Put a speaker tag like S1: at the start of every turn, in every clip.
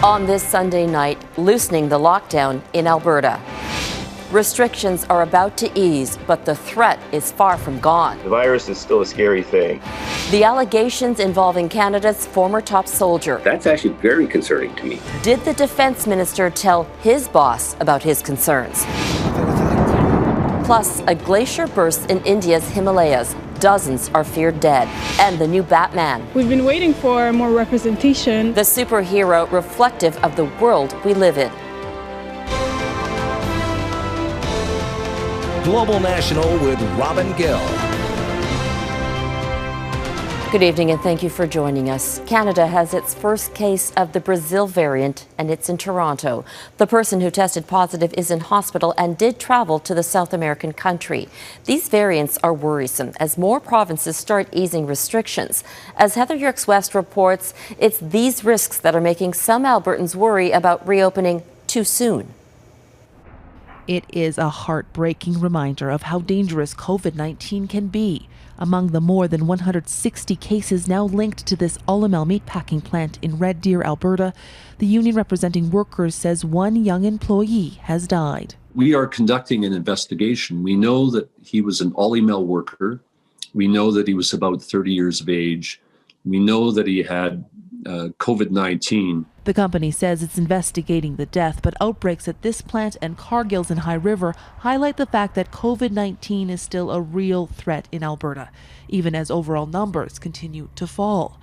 S1: On this Sunday night, loosening the lockdown in Alberta. Restrictions are about to ease, but the threat is far from gone.
S2: The virus is still a scary thing.
S1: The allegations involving Canada's former top soldier.
S3: That's actually very concerning to me.
S1: Did the defense minister tell his boss about his concerns? Plus, a glacier bursts in India's Himalayas. Dozens are feared dead. And the new Batman.
S4: We've been waiting for more representation.
S1: The superhero reflective of the world we live in.
S5: Global National with Robin Gill.
S1: Good evening and thank you for joining us. Canada has its first case of the Brazil variant and it's in Toronto. The person who tested positive is in hospital and did travel to the South American country. These variants are worrisome as more provinces start easing restrictions. As Heather Yourex-West reports, it's these risks that are making some Albertans worry about reopening too soon.
S6: It is a heartbreaking reminder of how dangerous COVID-19 can be. Among the more than 160 cases now linked to this Olymel meatpacking plant in Red Deer, Alberta, the union representing workers says one young employee has died.
S7: We are conducting an investigation. We know that he was an Olymel worker. We know that he was about 30 years of age. We know that he had COVID-19.
S6: The company says it's investigating the death, but outbreaks at this plant and Cargill's in High River highlight the fact that COVID-19 is still a real threat in Alberta, even as overall numbers continue to fall.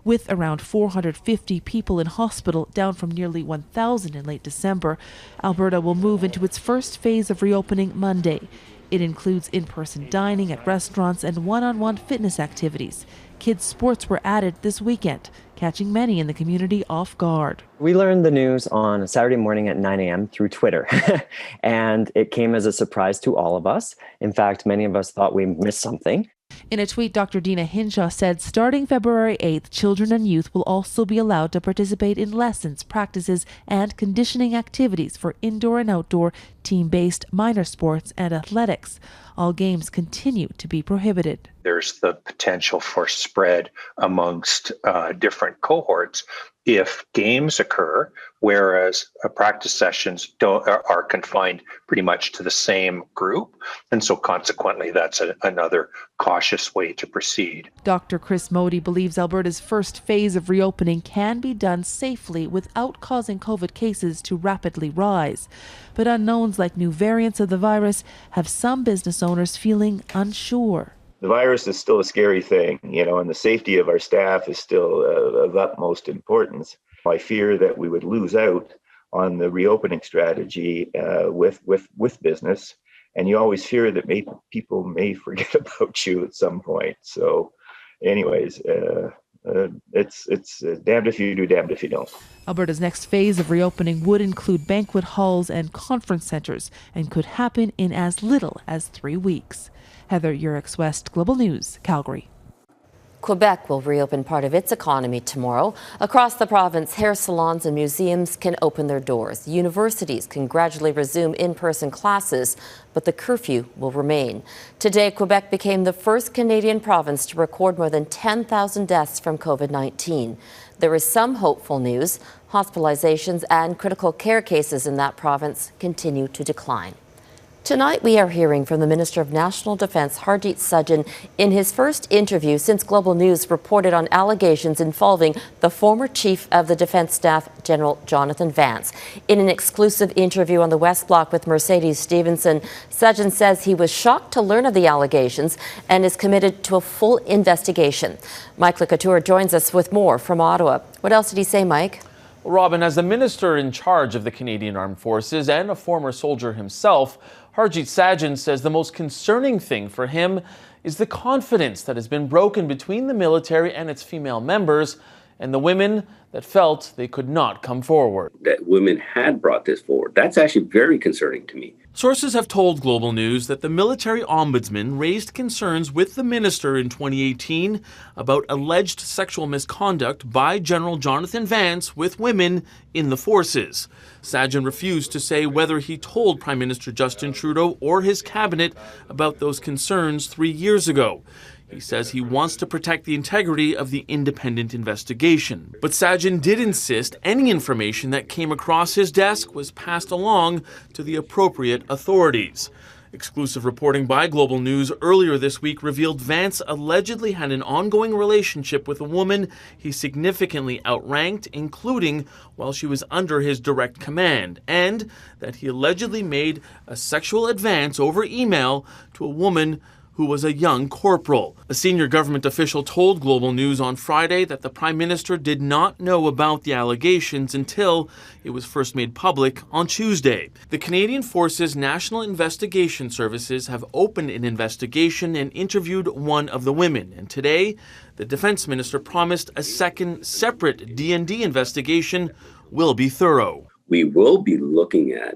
S6: With around 450 people in hospital, down from nearly 1,000 in late December, Alberta will move into its first phase of reopening Monday. It includes in-person dining at restaurants and one-on-one fitness activities. Kids' sports were added this weekend, catching many in the community off guard.
S8: We learned the news on a Saturday morning at 9 a.m. through Twitter, and it came as a surprise to all of us. In fact, many of us thought we missed something.
S6: In a tweet, Dr. Dina Hinshaw said starting February 8th, children and youth will also be allowed to participate in lessons, practices, and conditioning activities for indoor and outdoor team-based minor sports and athletics. All games continue to be prohibited.
S9: There's the potential for spread amongst different cohorts if games occur, whereas practice sessions are confined pretty much to the same group. And so consequently, that's another cautious way to proceed.
S6: Dr. Chris Modi believes Alberta's first phase of reopening can be done safely without causing COVID cases to rapidly rise. But unknowns like new variants of the virus have some business owners feeling unsure.
S2: The virus is still a scary thing, and the safety of our staff is still of utmost importance. I fear that we would lose out on the reopening strategy with business, and you always fear that people may forget about you at some point. So, anyways, it's damned if you do, damned if you don't.
S6: Alberta's next phase of reopening would include banquet halls and conference centres and could happen in as little as 3 weeks. Heather Yourex-West, Global News, Calgary.
S1: Quebec will reopen part of its economy tomorrow. Across the province, hair salons and museums can open their doors. Universities can gradually resume in-person classes, but the curfew will remain. Today, Quebec became the first Canadian province to record more than 10,000 deaths from COVID-19. There is some hopeful news. Hospitalizations and critical care cases in that province continue to decline. Tonight, we are hearing from the Minister of National Defence, Harjit Sajjan, in his first interview since Global News reported on allegations involving the former Chief of the Defence Staff, General Jonathan Vance. In an exclusive interview on the West Block with Mercedes Stevenson, Sajjan says he was shocked to learn of the allegations and is committed to a full investigation. Mike Couteur joins us with more from Ottawa. What else did he say, Mike?
S10: Robin, as the minister in charge of the Canadian Armed Forces and a former soldier himself, Harjit Sajjan says the most concerning thing for him is the confidence that has been broken between the military and its female members and the women that felt they could not come forward.
S3: That women had brought this forward. That's actually very concerning to me.
S10: Sources have told Global News that the military ombudsman raised concerns with the minister in 2018 about alleged sexual misconduct by General Jonathan Vance with women in the forces. Sajjan refused to say whether he told Prime Minister Justin Trudeau or his cabinet about those concerns 3 years ago. He says he wants to protect the integrity of the independent investigation. But Sajjan did insist any information that came across his desk was passed along to the appropriate authorities. Exclusive reporting by Global News earlier this week revealed Vance allegedly had an ongoing relationship with a woman he significantly outranked, including while she was under his direct command, and that he allegedly made a sexual advance over email to a woman who was a young corporal. A senior government official told Global News on Friday that the Prime Minister did not know about the allegations until it was first made public on Tuesday. The Canadian Forces National Investigation Services have opened an investigation and interviewed one of the women. And today, the Defense Minister promised a second separate D&D investigation will be thorough.
S3: We will be looking at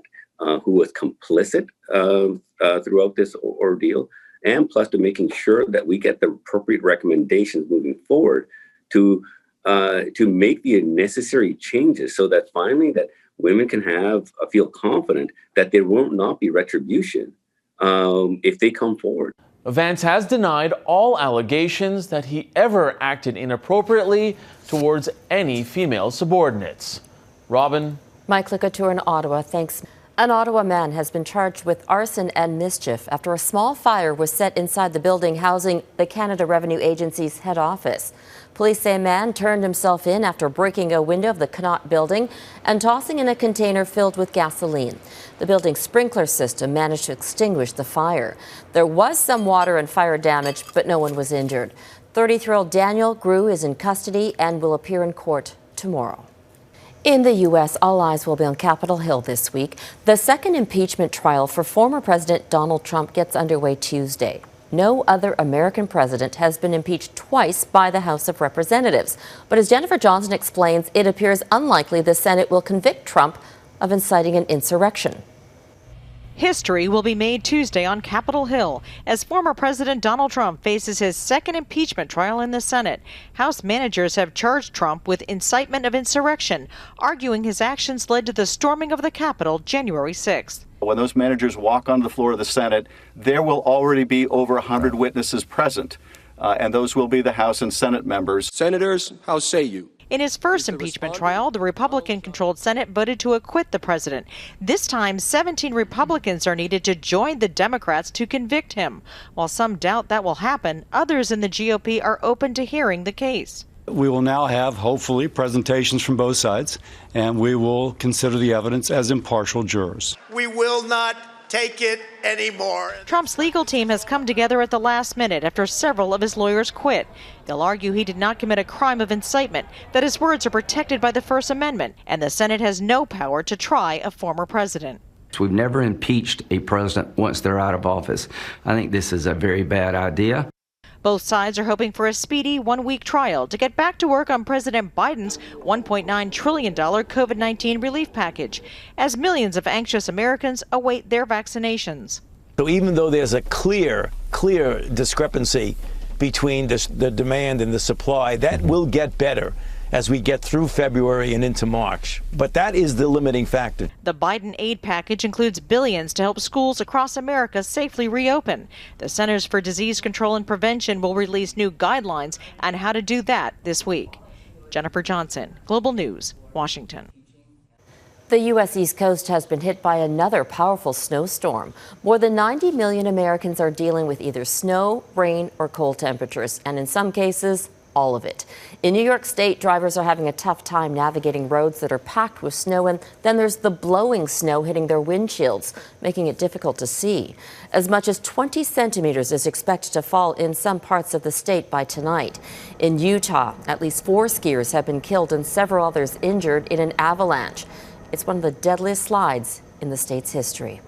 S3: who was complicit throughout this ordeal, and plus to making sure that we get the appropriate recommendations moving forward to make the necessary changes so that finally that women can feel confident that there will not be retribution if they come forward.
S10: Vance has denied all allegations that he ever acted inappropriately towards any female subordinates. Robin.
S1: Mike Couture in Ottawa, thanks. An Ottawa man has been charged with arson and mischief after a small fire was set inside the building housing the Canada Revenue Agency's head office. Police say a man turned himself in after breaking a window of the Couteur building and tossing in a container filled with gasoline. The building's sprinkler system managed to extinguish the fire. There was some water and fire damage, but no one was injured. 33-year-old Daniel Grew is in custody and will appear in court tomorrow. In the U.S., all eyes will be on Capitol Hill this week. The second impeachment trial for former President Donald Trump gets underway Tuesday. No other American president has been impeached twice by the House of Representatives. But as Jennifer Johnson explains, it appears unlikely the Senate will convict Trump of inciting an insurrection.
S11: History will be made Tuesday on Capitol Hill as former President Donald Trump faces his second impeachment trial in the Senate. House managers have charged Trump with incitement of insurrection, arguing his actions led to the storming of the Capitol January 6th.
S12: When those managers walk onto the floor of the Senate, there will already be over 100 witnesses present, and those will be the House and Senate members.
S13: Senators, how say you?
S11: In his first impeachment trial, the Republican-controlled Senate voted to acquit the president. This time, 17 Republicans are needed to join the Democrats to convict him. While some doubt that will happen, others in the GOP are open to hearing the case.
S14: We will now have, hopefully, presentations from both sides, and we will consider the evidence as impartial jurors.
S15: We will not take it anymore.
S11: Trump's legal team has come together at the last minute after several of his lawyers quit. They'll argue he did not commit a crime of incitement, that his words are protected by the First Amendment, and the Senate has no power to try a former president.
S16: We've never impeached a president once they're out of office. I think this is a very bad idea.
S11: Both sides are hoping for a speedy one-week trial to get back to work on President Biden's $1.9 trillion COVID-19 relief package, as millions of anxious Americans await their vaccinations.
S17: So even though there's a clear discrepancy between the demand and the supply, that will get better as we get through February and into March. But that is the limiting factor.
S11: The Biden aid package includes billions to help schools across America safely reopen. The Centers for Disease Control and Prevention will release new guidelines on how to do that this week. Jennifer Johnson, Global News, Washington.
S1: The U.S. East Coast has been hit by another powerful snowstorm. More than 90 million Americans are dealing with either snow, rain, or cold temperatures, and in some cases, all of it. In New York State, drivers are having a tough time navigating roads that are packed with snow, and then there's the blowing snow hitting their windshields, making it difficult to see. As much as 20 centimeters is expected to fall in some parts of the state by tonight. In Utah, at least 4 skiers have been killed and several others injured in an avalanche. It's one of the deadliest slides in the state's history.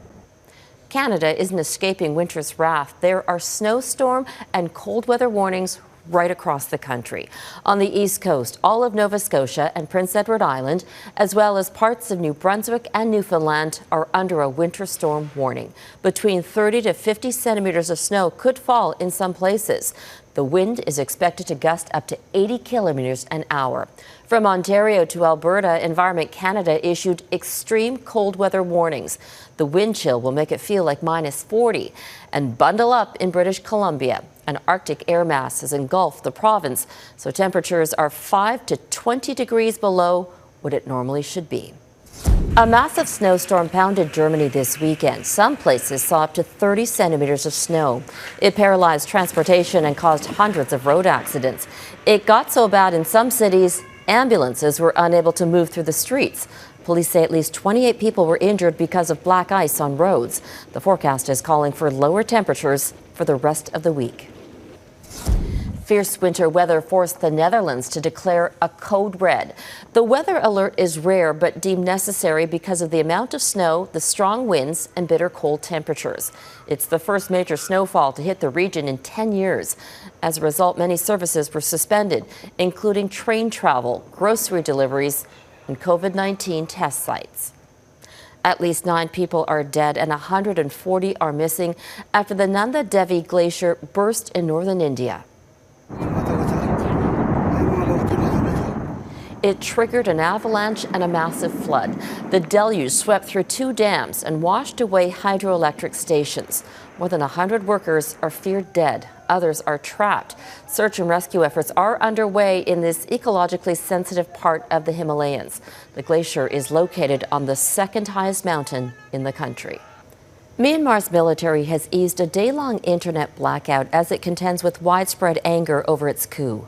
S1: Canada isn't escaping winter's wrath. There are snowstorm and cold weather warnings right across the country. On the East Coast, all of Nova Scotia and Prince Edward Island, as well as parts of New Brunswick and Newfoundland, are under a winter storm warning. Between 30 to 50 centimeters of snow could fall in some places. The wind is expected to gust up to 80 kilometers an hour. From Ontario to Alberta, Environment Canada issued extreme cold weather warnings. The wind chill will make it feel like -40. And bundle up in British Columbia. An Arctic air mass has engulfed the province, so temperatures are 5 to 20 degrees below what it normally should be. A massive snowstorm pounded Germany this weekend. Some places saw up to 30 centimeters of snow. It paralyzed transportation and caused hundreds of road accidents. It got so bad in some cities, ambulances were unable to move through the streets. Police say at least 28 people were injured because of black ice on roads. The forecast is calling for lower temperatures for the rest of the week. Fierce winter weather forced the Netherlands to declare a code red. The weather alert is rare but deemed necessary because of the amount of snow, the strong winds, and bitter cold temperatures. It's the first major snowfall to hit the region in 10 years. As a result, many services were suspended, including train travel, grocery deliveries, and COVID-19 test sites. At least 9 people are dead and 140 are missing after the Nanda Devi glacier burst in northern India. It triggered an avalanche and a massive flood. The deluge swept through 2 dams and washed away hydroelectric stations. More than 100 workers are feared dead. Others are trapped. Search and rescue efforts are underway in this ecologically sensitive part of the Himalayas. The glacier is located on the 2nd highest mountain in the country. Myanmar's military has eased a day-long internet blackout as it contends with widespread anger over its coup.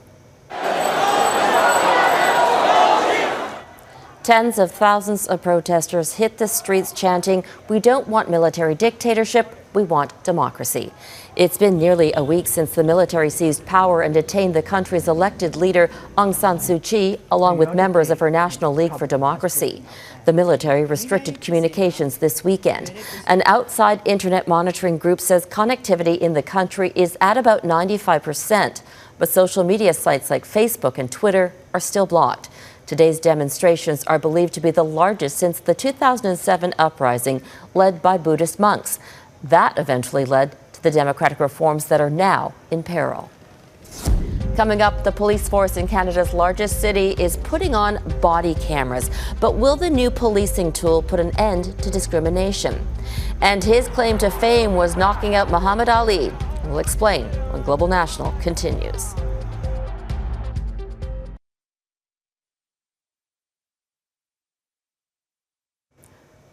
S1: Tens of thousands of protesters hit the streets chanting, "We don't want military dictatorship, we want democracy." It's been nearly a week since the military seized power and detained the country's elected leader, Aung San Suu Kyi, along with members of her National League for Democracy. The military restricted communications this weekend. An outside internet monitoring group says connectivity in the country is at about 95%, but social media sites like Facebook and Twitter are still blocked. Today's demonstrations are believed to be the largest since the 2007 uprising led by Buddhist monks. That eventually led to the democratic reforms that are now in peril. Coming up, the police force in Canada's largest city is putting on body cameras. But will the new policing tool put an end to discrimination? And his claim to fame was knocking out Muhammad Ali. We'll explain when Global National continues.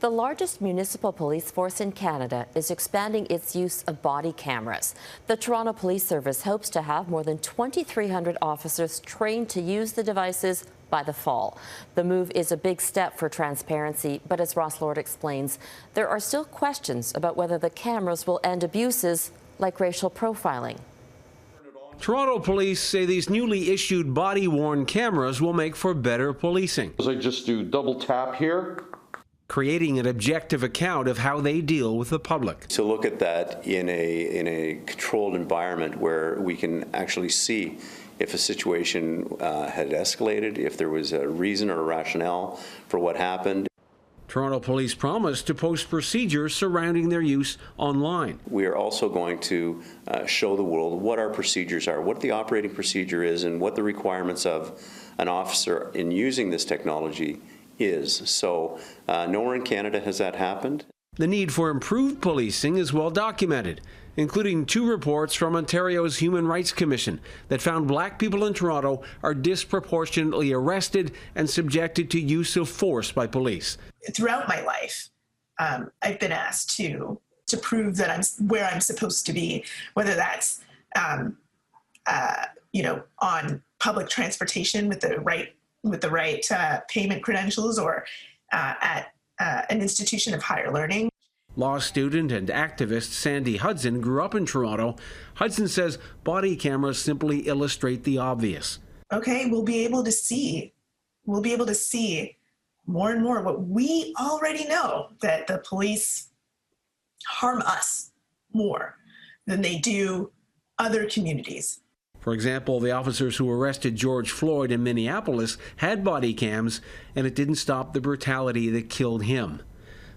S1: The largest municipal police force in Canada is expanding its use of body cameras. The Toronto Police Service hopes to have more than 2,300 officers trained to use the devices by the fall. The move is a big step for transparency, but as Ross Lord explains, there are still questions about whether the cameras will end abuses like racial profiling.
S13: Toronto police say these newly issued body-worn cameras will make for better policing.
S18: I just do double tap here,
S13: creating an objective account of how they deal with the public.
S19: To look at that in a controlled environment where we can actually see if a situation had escalated, if there was a reason or a rationale for what happened.
S13: Toronto police promised to post procedures surrounding their use online.
S19: We are also going to show the world what our procedures are, what the operating procedure is, and what the requirements of an officer in using this technology is. So nowhere in Canada has that happened.
S13: The need for improved policing is well documented, including 2 reports from Ontario's Human Rights Commission that found black people in Toronto are disproportionately arrested and subjected to use of force by police.
S20: Throughout my life, I've been asked to prove that I'm where I'm supposed to be, whether that's on public transportation with the right payment credentials or at an institution of higher learning.
S13: Law student and activist Sandy Hudson grew up in Toronto. Hudson says body cameras simply illustrate the obvious.
S20: Okay, we'll be able to see more and more what we already know, that the police harm us more than they do other communities.
S13: For example, the officers who arrested George Floyd in Minneapolis had body cams, and it didn't stop the brutality that killed him.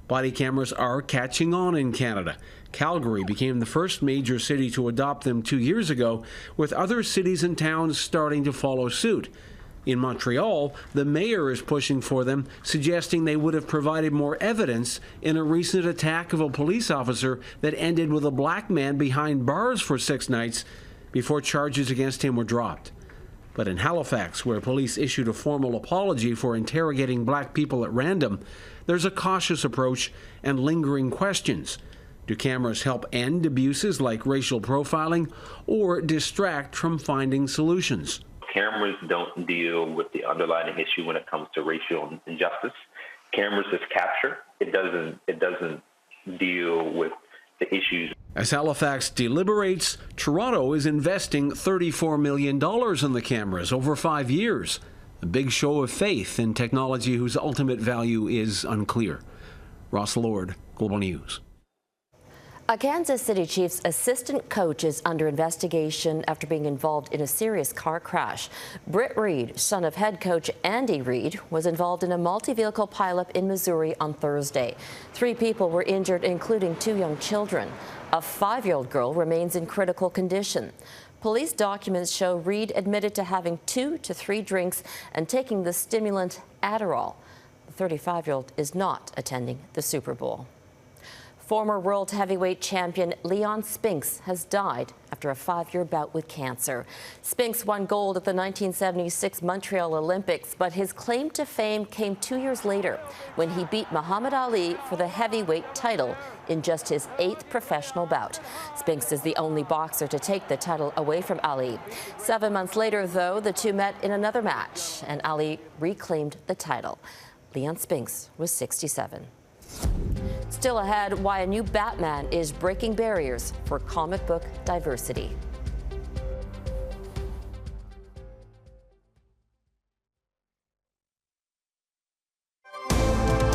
S13: Body cameras are catching on in Canada. Calgary became the first major city to adopt them 2 years ago, with other cities and towns starting to follow suit. In Montreal, the mayor is pushing for them, suggesting they would have provided more evidence in a recent attack of a police officer that ended with a black man behind bars for 6 nights before charges against him were dropped. But in Halifax, where police issued a formal apology for interrogating black people at random, there's a cautious approach and lingering questions. Do cameras help end abuses like racial profiling or distract from finding solutions?
S21: Cameras don't deal with the underlying issue when it comes to racial injustice. Cameras just capture. It doesn't deal with the issues.
S13: As Halifax deliberates, Toronto is investing $34 million in the cameras over 5 years. A big show of faith in technology whose ultimate value is unclear. Ross Lord, Global News.
S1: A Kansas City Chiefs assistant coach is under investigation after being involved in a serious car crash. Britt Reed, son of head coach Andy Reed, was involved in a multi-vehicle pileup in Missouri on Thursday. 3 people were injured, including 2 young children. A 5-year-old girl remains in critical condition. Police documents show Reed admitted to having 2 to 3 drinks and taking the stimulant Adderall. The 35-year-old is not attending the Super Bowl. Former world heavyweight champion Leon Spinks has died after a 5-year bout with cancer. Spinks won gold at the 1976 Montreal Olympics, but his claim to fame came 2 years later when he beat Muhammad Ali for the heavyweight title in just his 8th professional bout. Spinks is the only boxer to take the title away from Ali. 7 months later, though, the two met in another match, and Ali reclaimed the title. Leon Spinks was 67. Still ahead, why a new Batman is breaking barriers for comic book diversity.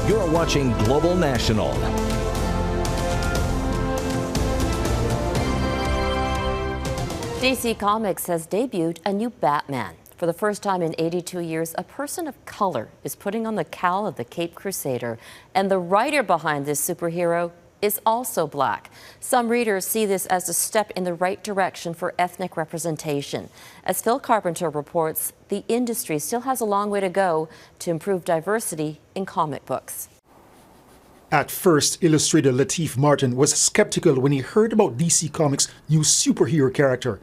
S5: You're watching Global National.
S1: DC Comics has debuted a new Batman. For the first time in 82 years, a person of color is putting on the cowl of the Caped Crusader, and the writer behind this superhero is also black. Some readers see this as a step in the right direction for ethnic representation. As Phil Carpenter reports, the industry still has a long way to go to improve diversity in comic books.
S22: At first, illustrator Lateef Martin was skeptical when he heard about DC Comics' new superhero character.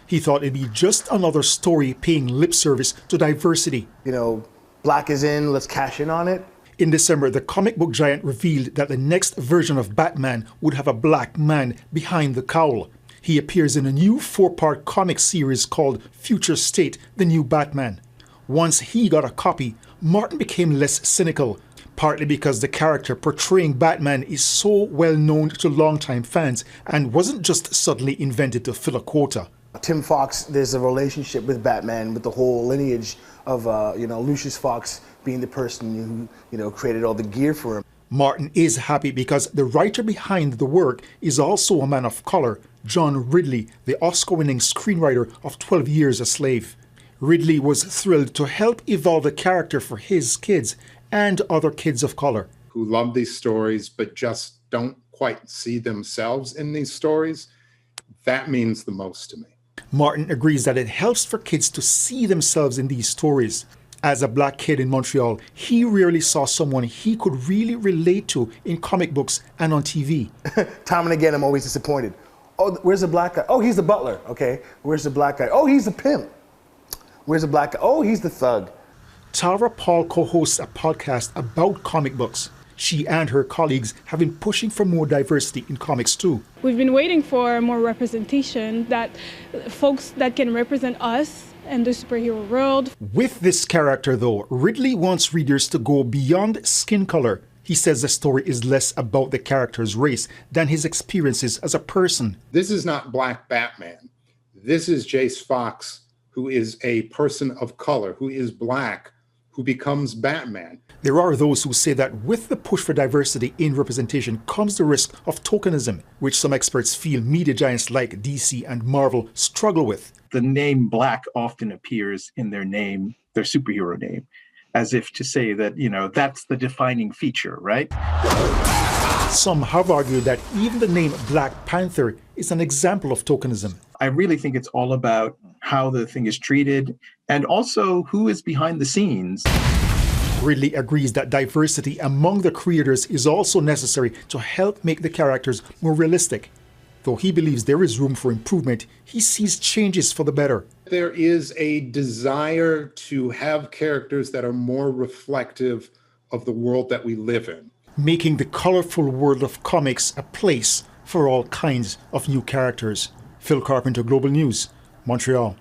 S22: He thought it'd be just another story paying lip service to diversity.
S23: You know, black is in, let's cash in on it.
S22: In December, the comic book giant revealed that the next version of Batman would have a black man behind the cowl. He appears in a new 4-part comic series called Future State, The New Batman. Once he got a copy, Martin became less cynical, partly because the character portraying Batman is so well known to longtime fans and wasn't just suddenly invented to fill a quota.
S23: Tim Fox, there's a relationship with Batman, with the whole lineage of, Lucius Fox being the person who, created all the gear for him.
S22: Martin is happy because the writer behind the work is also a man of color, John Ridley, the Oscar-winning screenwriter of 12 Years a Slave. Ridley was thrilled to help evolve the character for his kids and other kids of color.
S24: Who love these stories but just don't quite see themselves in these stories. That means the most to me.
S22: Martin agrees that it helps for kids to see themselves in these stories. As a black kid in Montreal, he rarely saw someone he could really relate to in comic books and on TV.
S23: Time and again, I'm always disappointed. Oh, where's the black guy? Oh, he's the butler. Okay. Where's the black guy? Oh, he's the pimp. Where's the black guy? Oh, he's the thug.
S22: Tara Paul co-hosts a podcast about comic books. She and her colleagues have been pushing for more diversity in comics too.
S4: We've been waiting for more representation, that folks that can represent us and the superhero world.
S22: With this character though, Ridley wants readers to go beyond skin color. He says the story is less about the character's race than his experiences as a person.
S24: This is not Black Batman. This is Jace Fox, who is a person of color, who is black, who becomes Batman.
S22: There are those who say that with the push for diversity in representation comes the risk of tokenism, which some experts feel media giants like DC and Marvel struggle with.
S25: The name Black often appears in their name, their superhero name, as if to say that, that's the defining feature, right?
S22: Some have argued that even the name Black Panther is an example of tokenism.
S25: I really think it's all about how the thing is treated and also who is behind the scenes.
S22: Ridley agrees that diversity among the creators is also necessary to help make the characters more realistic. Though he believes there is room for improvement, he sees changes for the better.
S24: There is a desire to have characters that are more reflective of the world that we live in.
S22: Making the colorful world of comics a place for all kinds of new characters. Phil Carpenter, Global News, Montreal.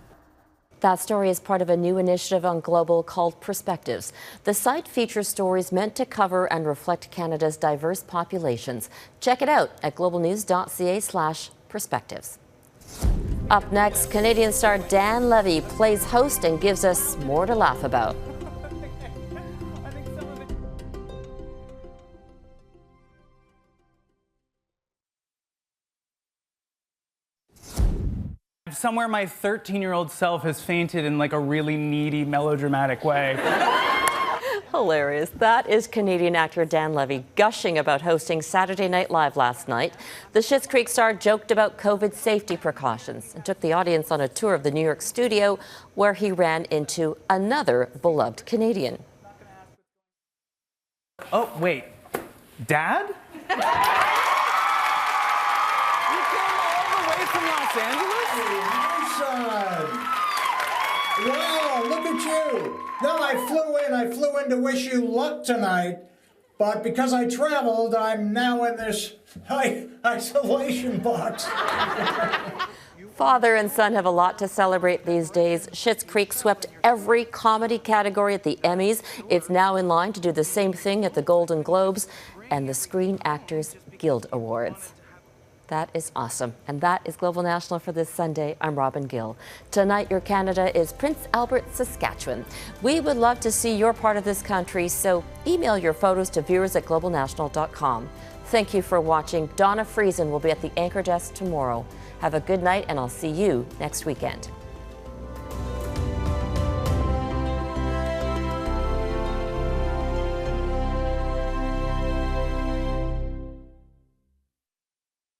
S1: That story is part of a new initiative on Global called Perspectives. The site features stories meant to cover and reflect Canada's diverse populations. Check it out at globalnews.ca/perspectives. Up next, Canadian star Dan Levy plays host and gives us more to laugh about.
S2: Somewhere my 13-year-old self has fainted in like a really needy, melodramatic way.
S1: Hilarious. That is Canadian actor Dan Levy gushing about hosting Saturday Night Live last night. The Schitt's Creek star joked about COVID safety precautions and took the audience on a tour of the New York studio where he ran into another beloved Canadian.
S2: Oh, wait. Dad? You came all the way from Los Angeles?
S6: Wow, look at you. No, I flew in to wish you luck tonight, but because I traveled, I'm now in this isolation box.
S1: Father and son have a lot to celebrate these days. Schitt's Creek swept every comedy category at the Emmys. It's now in line to do the same thing at the Golden Globes and the Screen Actors Guild Awards. That is awesome. And that is Global National for this Sunday. I'm Robin Gill. Tonight, your Canada is Prince Albert, Saskatchewan. We would love to see your part of this country, so email your photos to viewers@globalnational.com. Thank you for watching. Donna Friesen will be at the anchor desk tomorrow. Have a good night, and I'll see you next weekend.